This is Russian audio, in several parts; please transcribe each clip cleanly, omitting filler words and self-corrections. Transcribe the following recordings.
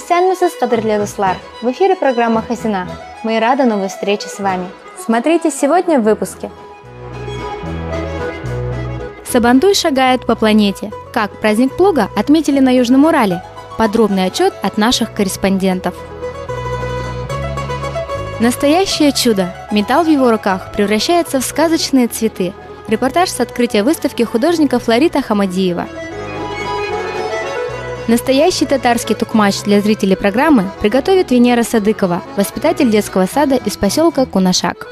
Исәнмесез, кадерле дуслар! В эфире программа «Хазина». Мы рады новой встрече с вами. Смотрите сегодня в выпуске. Сабантуй шагает по планете. Как праздник плуга отметили на Южном Урале? Подробный отчет от наших корреспондентов. Настоящее чудо! Металл в его руках превращается в сказочные цветы. Репортаж с открытия выставки художника Флорита Хамадиева. Настоящий татарский тукмач для зрителей программы приготовит Венера Садыкова, воспитатель детского сада из поселка Кунашак.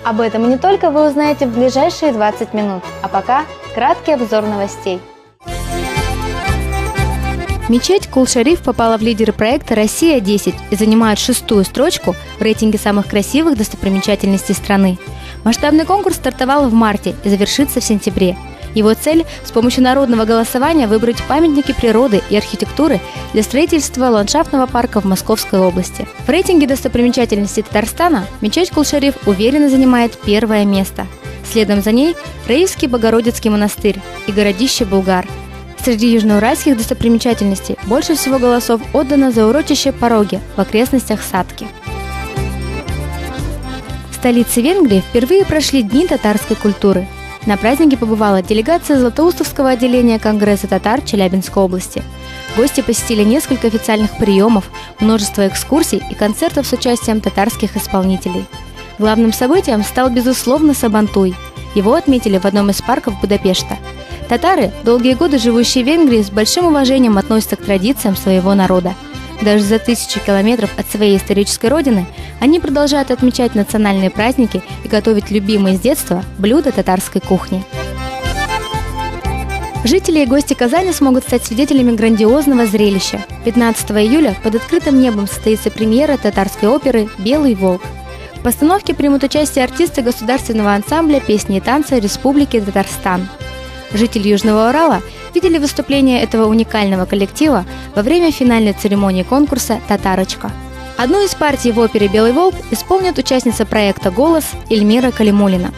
Об этом и не только вы узнаете в ближайшие 20 минут. А пока краткий обзор новостей. Мечеть Кул-Шариф попала в лидеры проекта «Россия-10» и занимает 6-ю строчку в рейтинге самых красивых достопримечательностей страны. Масштабный конкурс стартовал в марте и завершится в сентябре. Его цель – с помощью народного голосования выбрать памятники природы и архитектуры для строительства ландшафтного парка в Московской области. В рейтинге достопримечательностей Татарстана мечеть Кул-Шариф уверенно занимает 1-е место. Следом за ней – Раифский Богородицкий монастырь и городище Булгар. Среди южноуральских достопримечательностей больше всего голосов отдано за урочище Пороги в окрестностях Сатки. В столице Венгрии впервые прошли Дни татарской культуры. На празднике побывала делегация Златоустовского отделения Конгресса татар Челябинской области. Гости посетили несколько официальных приемов, множество экскурсий и концертов с участием татарских исполнителей. Главным событием стал, безусловно, Сабантуй. Его отметили в одном из парков Будапешта. Татары, долгие годы живущие в Венгрии, с большим уважением относятся к традициям своего народа. Даже за 1000 километров от своей исторической родины они продолжают отмечать национальные праздники и готовить любимые с детства блюда татарской кухни. Жители и гости Казани смогут стать свидетелями грандиозного зрелища. 15 июля под открытым небом состоится премьера татарской оперы «Белый волк». В постановке примут участие артисты государственного ансамбля песни и танца Республики Татарстан. Жители Южного Урала видели выступление этого уникального коллектива во время финальной церемонии конкурса «Татарочка». Одну из партий в опере «Белый волк» исполнит участница проекта «Голос» Эльмира Калимуллина.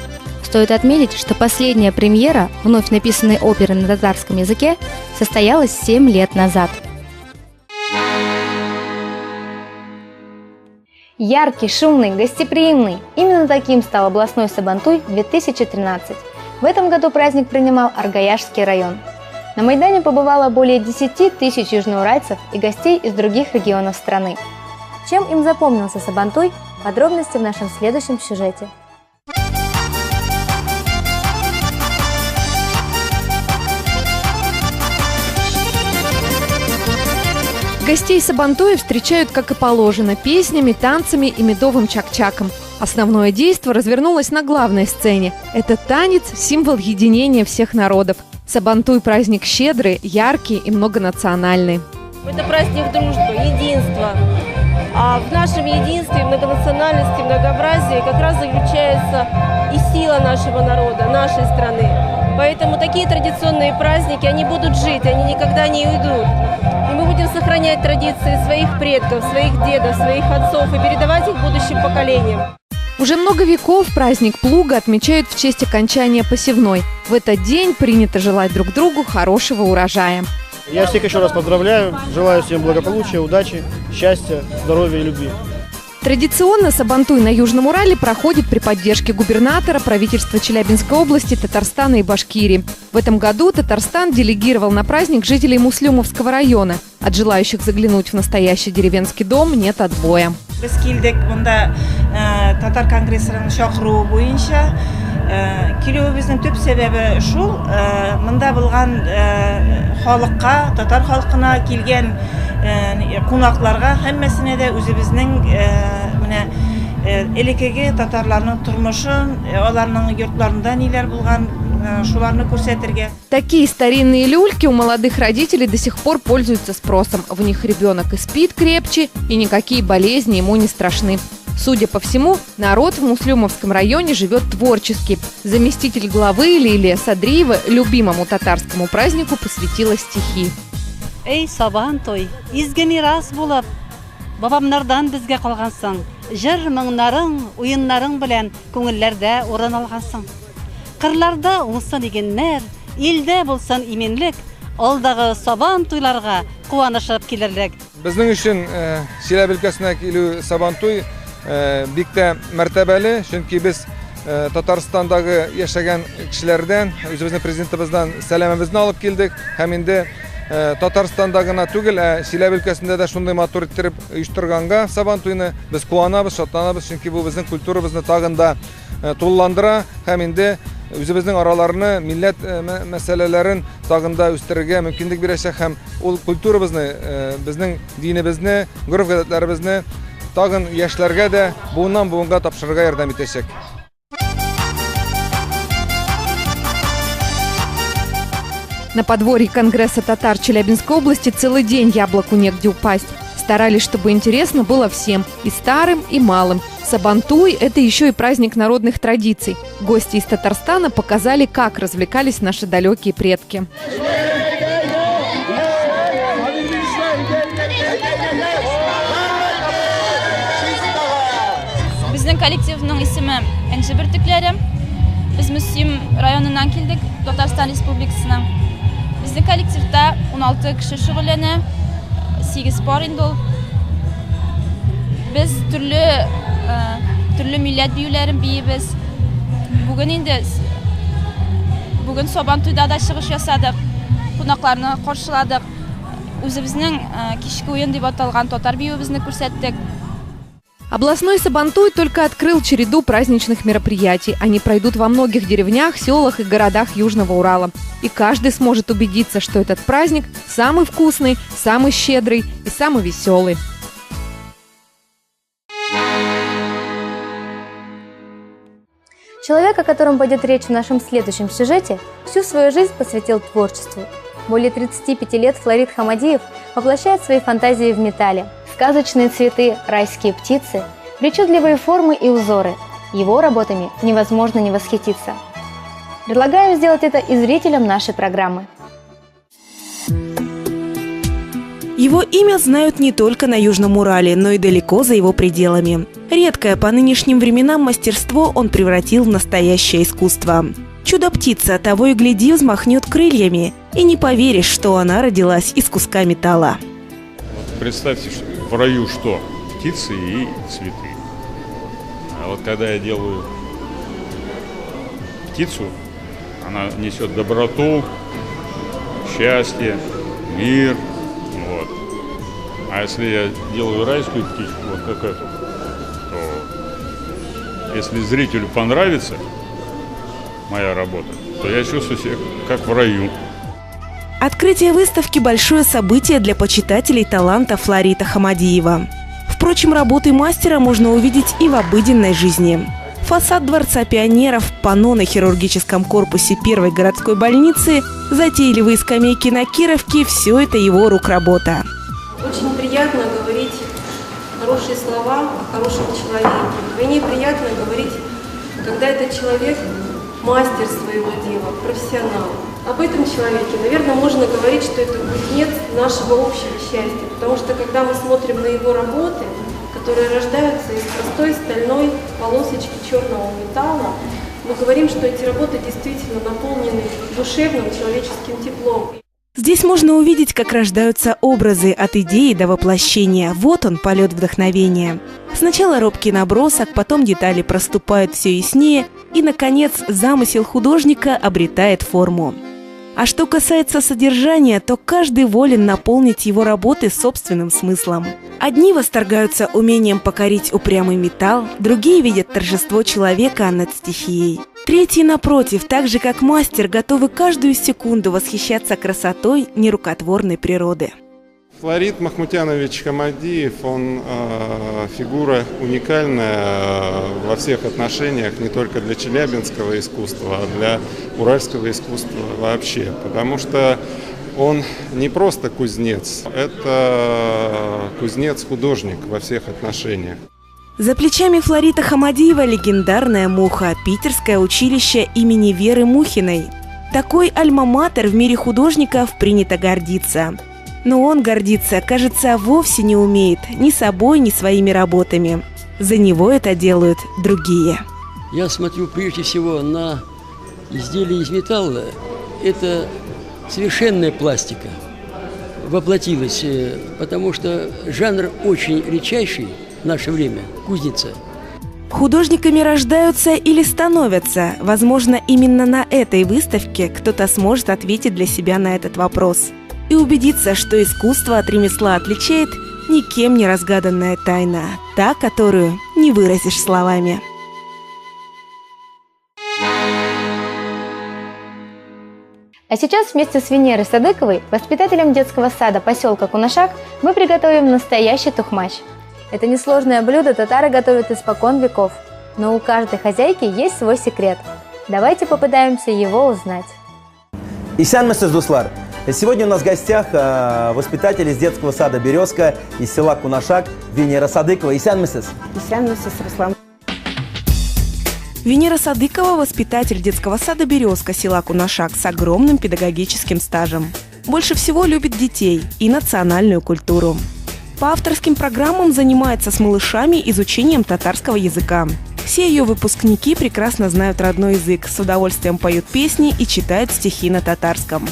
Стоит отметить, что последняя премьера вновь написанной оперы на татарском языке состоялась 7 лет назад. Яркий, шумный, гостеприимный – именно таким стал областной Сабантуй 2013. В этом году праздник принимал Аргаяшский район. На Майдане побывало более 10 тысяч южноуральцев и гостей из других регионов страны. Чем им запомнился Сабантуй? Подробности в нашем следующем сюжете. Гостей Сабантуя встречают, как и положено, песнями, танцами и медовым чак-чаком. Основное действо развернулось на главной сцене. Это танец – символ единения всех народов. Сабантуй – праздник щедрый, яркий и многонациональный. Это праздник дружбы, единства. А в нашем единстве, многонациональности, многообразии как раз заключается и сила нашего народа, нашей страны. Поэтому такие традиционные праздники, они будут жить, они никогда не уйдут. И мы будем сохранять традиции своих предков, своих дедов, своих отцов и передавать их будущим поколениям. Уже много веков праздник плуга отмечают в честь окончания посевной. В этот день принято желать друг другу хорошего урожая. Я всех еще раз поздравляю, желаю всем благополучия, удачи, счастья, здоровья и любви. Традиционно Сабантуй на Южном Урале проходит при поддержке губернатора, правительства Челябинской области, Татарстана и Башкирии. В этом году Татарстан делегировал на праздник жителей Муслюмовского района. От желающих заглянуть в настоящий деревенский дом нет отбоя. Татар конгрессінің шақыруы бойынша келуіміздің түп себебі шул, мында болған халыққа, татар халқына келген қонақтарға һәммәсіне де өзіміздің элекеге татарларның тормышын, оларның йортларында нелер болған, шуларны күрсәтергә. Такие старинные люльки у молодых родителей до сих пор пользуются спросом. В них ребенок и спит крепче, и никакие болезни ему не страшны. Судя по всему, народ в Муслюмовском районе живет творчески. Заместитель главы Лилия Садриева любимому татарскому празднику посвятила стихи. Эй, Сабантуй, изгени раз булып, бабамнардан безгә калгансың. Җыр моңнарың, уеннарың белән күңелләрдә урын алгансың. Кырларда уңсын игеннәр, илдә булсын именлек, алдагы Сабантуйларга куанышып килерлек. Безнең өчен Чиләбе өлкәсенә килү Сабантуй бик тә мәртәбәле, чөнки без Татарстандагы яшәгән кешеләрдән, үзебезнең президентыбыздан сәламебезне алып килдек һәм инде Татарстанда гына түгел, Чиләбе өлкәсендә дә шундый матур иттереп оештырганга Сабантуйны без куанабыз, шатланабыз, чөнки бу безнең культурабызны тагын да тулыландыра һәм инде үзебезнең араларны, милләт мәсьәләләрен тагын да үстерергә мөмкинлек бирәчәк һәм ул культурабызны, безнең динебезне, гореф-гадәтләребезне тагын яшьләргә дә буыннан буынга тапшырырга ярдәм итәчәк. На подворье Конгресса татар Челябинской области целый день яблоку негде упасть. Старались, чтобы интересно было всем, и старым, и малым. Сабантуй – это еще и праздник народных традиций. Гости из Татарстана показали, как развлекались наши далекие предки. Біздің коллективнің исемі Әнші Бөртекләре. Біз Мүсім районынан келдік, Татарстан Республикасынан. Біздің коллективта 16 кіші шүғылені, 8 бар инде ул. Біз түрлі милләт биюләрен бийбез. Бүген Сабантуйда да чыгыш ясадык, кунакларны каршыладык. Үзебезнең кичке уен дип аталган татар биюебезне күрсәттек. Областной Сабантуй только открыл череду праздничных мероприятий. Они пройдут во многих деревнях, селах и городах Южного Урала. И каждый сможет убедиться, что этот праздник самый вкусный, самый щедрый и самый веселый. Человек, о котором пойдет речь в нашем следующем сюжете, всю свою жизнь посвятил творчеству. Более 35 лет Флорид Хамадиев воплощает свои фантазии в металле. Сказочные цветы, райские птицы, причудливые формы и узоры. Его работами невозможно не восхититься. Предлагаем сделать это и зрителям нашей программы. Его имя знают не только на Южном Урале, но и далеко за его пределами. Редкое по нынешним временам мастерство он превратил в настоящее искусство. Чудо-птица того и гляди взмахнет крыльями, и не поверишь, что она родилась из куска металла. Представьте, в раю что? Птицы и цветы. А вот когда я делаю птицу, она несет доброту, счастье, мир. Вот. А если я делаю райскую птичку, вот как эту, то если зрителю понравится моя работа, то я чувствую себя как в раю. Открытие выставки – большое событие для почитателей таланта Флорида Хамадиева. Впрочем, работы мастера можно увидеть и в обыденной жизни. Фасад Дворца пионеров, панно на хирургическом корпусе первой городской больницы, затейливые скамейки на Кировке – все это его рук работа. Очень приятно говорить хорошие слова о хорошем человеке. Вдвойне приятно говорить, когда этот человек мастер своего дела, профессионал. Об этом человеке, наверное, можно говорить, что это кузнец нашего общего счастья. Потому что когда мы смотрим на его работы, которые рождаются из простой стальной полосочки черного металла, мы говорим, что эти работы действительно наполнены душевным человеческим теплом. Здесь можно увидеть, как рождаются образы от идеи до воплощения. Вот он, полет вдохновения. Сначала робкий набросок, потом детали проступают все яснее, и, наконец, замысел художника обретает форму. А что касается содержания, то каждый волен наполнить его работы собственным смыслом. Одни восторгаются умением покорить упрямый металл, другие видят торжество человека над стихией. Третьи, напротив, так же как мастер, готовы каждую секунду восхищаться красотой нерукотворной природы. Флорид Махмутянович Хамадиев, он фигура уникальная во всех отношениях, не только для челябинского искусства, а для уральского искусства вообще. Потому что он не просто кузнец, это кузнец-художник во всех отношениях. За плечами Флорида Хамадиева легендарная «Муха» – питерское училище имени Веры Мухиной. Такой альма-матер в мире художников принято гордиться. Но он гордиться, кажется, вовсе не умеет ни собой, ни своими работами. За него это делают другие. Я смотрю прежде всего на изделия из металла. Это совершенная пластика. воплотилось, потому что жанр очень редчайший в наше время, кузница. Художниками рождаются или становятся? Возможно, именно на этой выставке кто-то сможет ответить для себя на этот вопрос и убедиться, что искусство от ремесла отличает никем не разгаданная тайна, та, которую не выразишь словами. А сейчас вместе с Венерой Садыковой, воспитателем детского сада поселка Кунашак, мы приготовим настоящий тухмач. Это несложное блюдо татары готовят испокон веков, но у каждой хозяйки есть свой секрет. Давайте попытаемся его узнать. Исянмысыз, дуслар! Сегодня у нас в гостях воспитатель из детского сада «Березка» из села Кунашак Венера Садыкова. Исянмысыз! Исянмысыз, Руслан! Венера Садыкова – воспитатель детского сада «Березка» села Кунашак с огромным педагогическим стажем. Больше всего любит детей и национальную культуру. По авторским программам занимается с малышами изучением татарского языка. Все ее выпускники прекрасно знают родной язык, с удовольствием поют песни и читают стихи на татарском.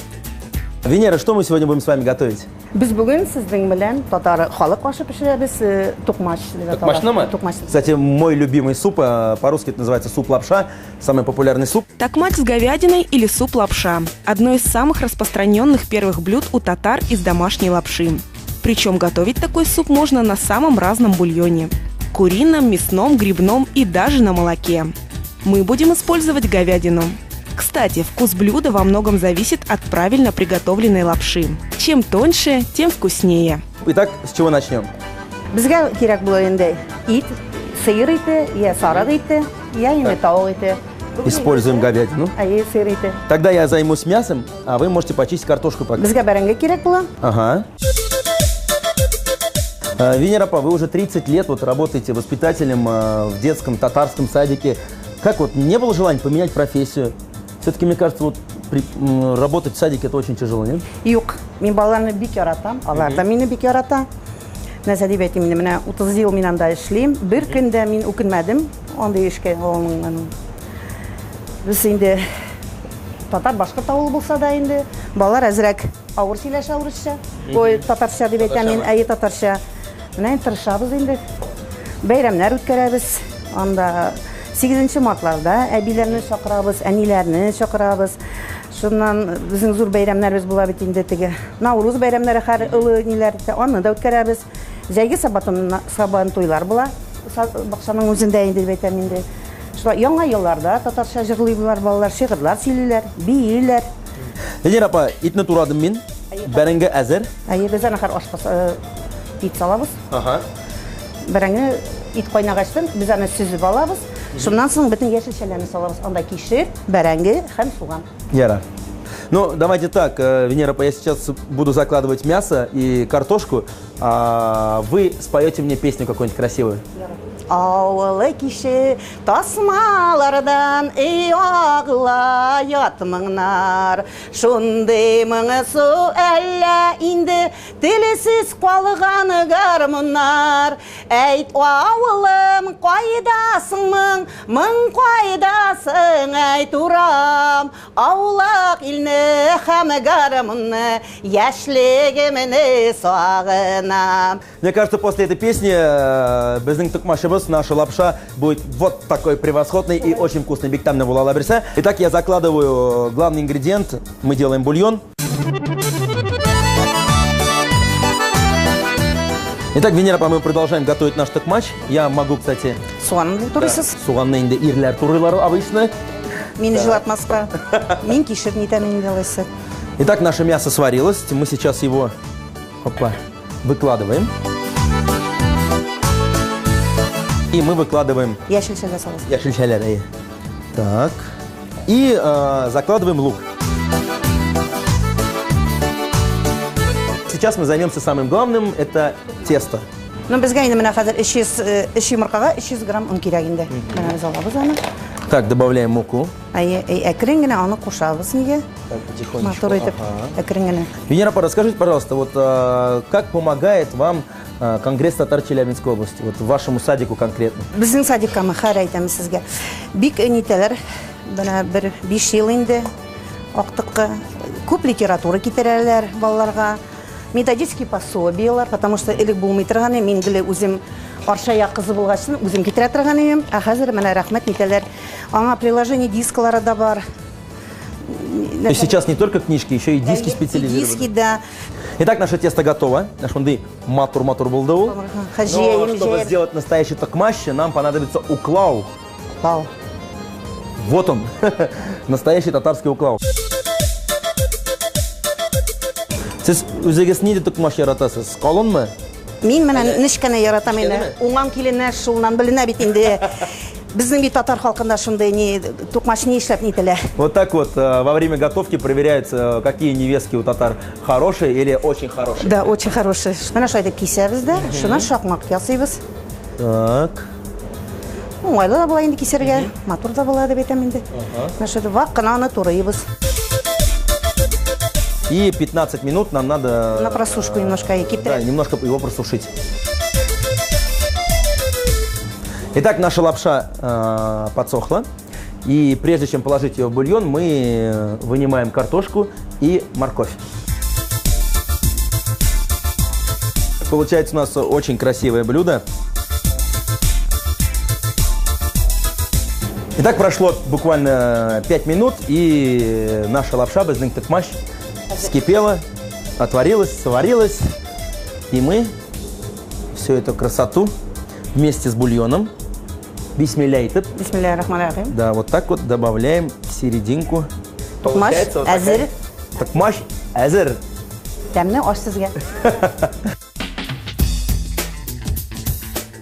Венера, что мы сегодня будем с вами готовить? Biz bugün sizin bilen Tatar халық ашы пішіребіз тухмач. Кстати, мой любимый суп, по-русски это называется суп-лапша, самый популярный суп. Такмач с говядиной или суп-лапша – одно из самых распространенных первых блюд у татар из домашней лапши. Причем готовить такой суп можно на самом разном бульоне – курином, мясном, грибном и даже на молоке. Мы будем использовать говядину. Кстати, вкус блюда во многом зависит от правильно приготовленной лапши. Чем тоньше, тем вкуснее. Итак, с чего начнем? Бізге керек бұл енді ит, сиыр иті, сарық иті, именно тауық иті. Используем говядину. Сиыр иті. Тогда я займусь мясом, а вы можете почистить картошку пока. Бізге бәрәңге керек бұла. Ага. Венера, вы уже 30 лет работаете воспитателем в детском татарском садике. Как не было желания поменять профессию? Все-таки, мне кажется, работать в садике это очень тяжело, нет? Yok, мен балаларны бик яратам, алар да мине бик ярата. Нәрсә дип әйтим инде, менә 30 ел мин анда эшлим. Бер көндә мин үкенмәдем, анда эшкә алынган. Без инде татар башкорт авылы булса да инде балалар әзрәк авыр сөйләшә урысча. Ой, татарча дип әйтәм мин, татарча. Менә тырышабыз инде. Бәйрәмнәр үткәрәбез. Анда 8 мартларда әбиләрне чакырабыз, әниләрне чакырабыз. Шуннан безнең зур бәйрәмнәрбез була бит инде теге. Наурыз бәйрәмнәре һәр ылы ниләрдә аны да үткәрәбез. Җәйге сабан туйлар була. Бакчаның үзендә инде дип әйтәм инде. Шулай яңа елларда татарча җырлыйлар балалар, шигырьләр сөйлиләр, бийләр. Венера, итне турадым мин. Бәрәңге әзер. Без аны һәр ашкас ит салабыз. Ага. Бәрәңге ит кайнагачтан без аны сүзеп алабыз. Шуннан соң бөтен яшелчәләрне салабыз. Анда кишер, бәрәңге һәм суган. Яра. Ну, давайте так, Венера, я сейчас буду закладывать мясо и картошку, а вы споете мне песню какую-нибудь красивую. Авылы киши тасмалардан ағыла ятмыңнар. Шундай мыңысу әлі инді тілісіз қалғаны гармынар. Әйт ауылым қайдасың мың қайдасың әйт урам. Аулақ илні хәм гармыны яшлегіміні сағынам. Мне кажется, после этой песни біздің тұқмашыбыз, наша лапша будет вот такой превосходный и очень вкусный. Биктамна була лаберса. Итак, я закладываю главный ингредиент. Мы делаем бульон. Итак, Венера, мы продолжаем готовить наш токмач. Я могу, кстати... Суғанны турысыз. Суғанны инде ирлер турылар обычно. Мені жылатмаска. Мен кишер не тәмен делайсы. Итак, наше мясо сварилось. Мы сейчас его выкладываем. И мы выкладываем... Яшельчалер. Так. И закладываем лук. Сейчас мы займемся самым главным, это тесто. Ну, без гайна мы хазар 300 муркага 300 грамм он кирагинде. Так, добавляем муку. Экрингена, она кушалась неге. Так, потихонечку. Венера, расскажите, пожалуйста, вот как помогает вам Конгресс татар Челябинской области, вот вашему садику конкретно? Bizim садикка хар айтам сезгә. Бик нителер, бана бер 5 ел инде актыкка күп литература китерәләр балаларга. методический пособиялар, потому что элек булмый торганы, мен деле үзем аршая кызы булгачын, үзем китерә торган идем. А хәзер менә рәхмәт нитәләр. Аңа приложение дисклары да бар. То есть сейчас не только книжки, еще и диски специализированы. Диски, да. Итак, наше тесто готово. Наш мунды матур булдау. Но чтобы сделать настоящий токмаш, нам понадобится уклау. Вот он, настоящий татарский уклау. Сіз өзегес неде токмаш яратасыз? Қалын мы? Мен менә нишкәне яратам инде. Уңам киленнәр шулдан беленә бит инде. Безнең бит татар халкында шундай не токмаш не эшләп нителә. Вот так вот во время готовки проверяется, какие невестки у татар хорошие или очень хорошие. Да, очень хорошие. Менә шулай дип кисәбез дә, шуннан шакмак ясыйбыз. Так. Уңайлы да була инде кисәргә, матур да була дип әйтәм инде. Менә шуды вак кына аны турыйбыз. И 15 минут нам надо... На просушку немножко кипятить. Да, немножко его просушить. Итак, наша лапша подсохла. И прежде чем положить ее в бульон, мы вынимаем картошку и морковь. Получается у нас очень красивое блюдо. Итак, прошло буквально 5 минут, и наша лапша безнинг токмаш вскипела, отварилась, сварилась. И мы всю эту красоту вместе с бульоном, бисмилляйтып, да, вот так вот добавляем в серединку. Токмаш әзер. Токмаш әзер. Тәмле аш сезгә.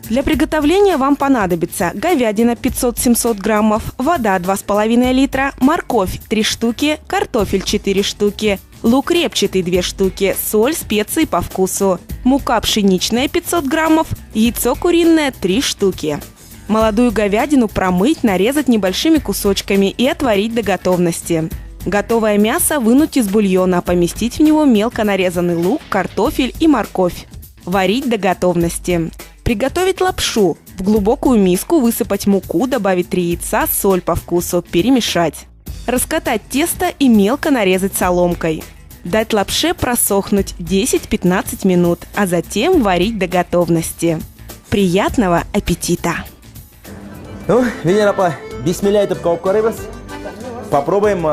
Для приготовления вам понадобится говядина 500-700 граммов, вода 2,5 литра, морковь 3 штуки, картофель 4 штуки, лук репчатый 2 штуки, соль, специи по вкусу, мука пшеничная 500 граммов, яйцо куриное 3 штуки. Молодую говядину промыть, нарезать небольшими кусочками и отварить до готовности. Готовое мясо вынуть из бульона, поместить в него мелко нарезанный лук, картофель и морковь. Варить до готовности. Приготовить лапшу. В глубокую миску высыпать муку, добавить 3 яйца, соль по вкусу, перемешать. Раскатать тесто и мелко нарезать соломкой. Дать лапше просохнуть 10-15 минут, а затем варить до готовности. Приятного аппетита! Ну, Венера, бисмилляйтып кауып карайбыз. Попробуем,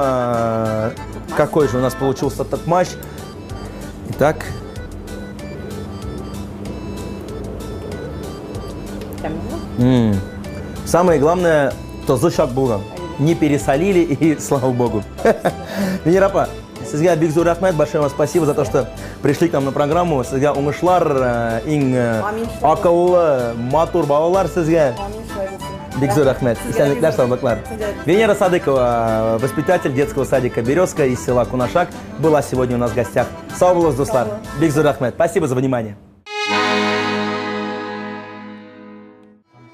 какой же у нас получился токмаш. Итак. Самое главное, тозы шаг булган. Не пересолили, и слава богу. Венера, сізге бик зор рахмет, большое вам спасибо за то, что пришли к нам на программу. Сізге уңышлар, иң акыллы, матур балалар сізге. Бик зор рахмет. Исәнлекләр, саулыклар. Венера Садыкова, воспитатель детского садика «Березка» из села Кунашак, была сегодня у нас в гостях. Сау булыгыз, дуслар. Бик зор рахмет. Спасибо за внимание.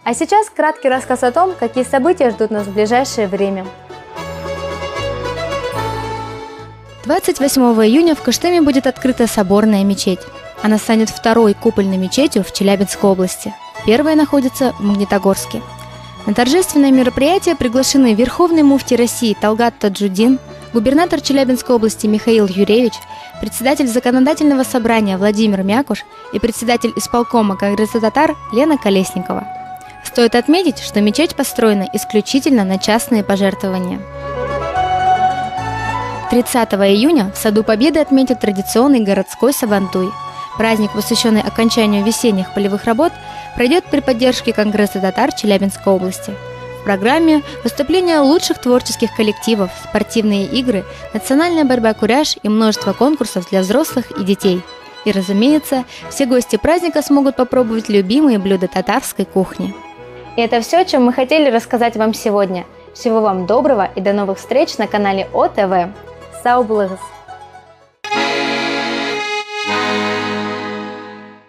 А сейчас краткий рассказ о том, какие события ждут нас в ближайшее время. 28 июня в Кыштыме будет открыта соборная мечеть. Она станет второй купольной мечетью в Челябинской области. Первая находится в Магнитогорске. На торжественное мероприятие приглашены Верховный муфтий России Талгат Таджудин, губернатор Челябинской области Михаил Юревич, председатель Законодательного собрания Владимир Мякуш и председатель исполкома Конгресса татар Лена Колесникова. Стоит отметить, что мечеть построена исключительно на частные пожертвования. 30 июня в Саду Победы отметят традиционный городской Сабантуй. Праздник, посвященный окончанию весенних полевых работ, пройдет при поддержке Конгресса татар Челябинской области. В программе выступления лучших творческих коллективов, спортивные игры, национальная борьба куряж и множество конкурсов для взрослых и детей. И, разумеется, все гости праздника смогут попробовать любимые блюда татарской кухни. И это все, о чем мы хотели рассказать вам сегодня. Всего вам доброго и до новых встреч на канале ОТВ. Сау булыгыз!